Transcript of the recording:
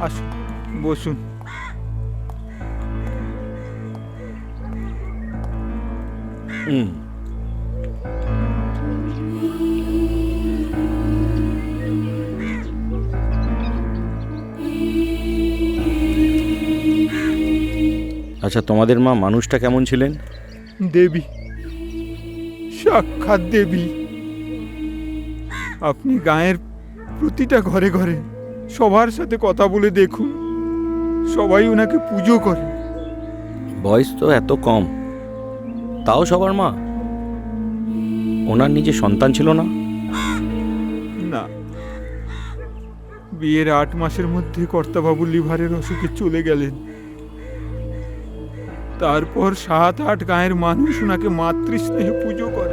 আসুন, বসুন। আচ্ছা, তোমাদের মা মানুষটা কেমন ছিলেন? দেবী, সাক্ষাৎ দেবী। আপনি গাঁয়ের প্রতিটা ঘরে ঘরে সবার সাথে কথা বলে দেখুন, সবাই ওনাকে পুজো করে। বয়স তো এত কম, তাও সবার মা। ওনার নিজে সন্তান ছিল না? না, বিয়ের 8 মাসের মধ্যে কর্তাবাবু লিভারের অসুখে চলে গেলেন। তারপর 7-8 গাঁয়ের মানুষ ওনাকে মাতৃস্নেহে পুজো করে।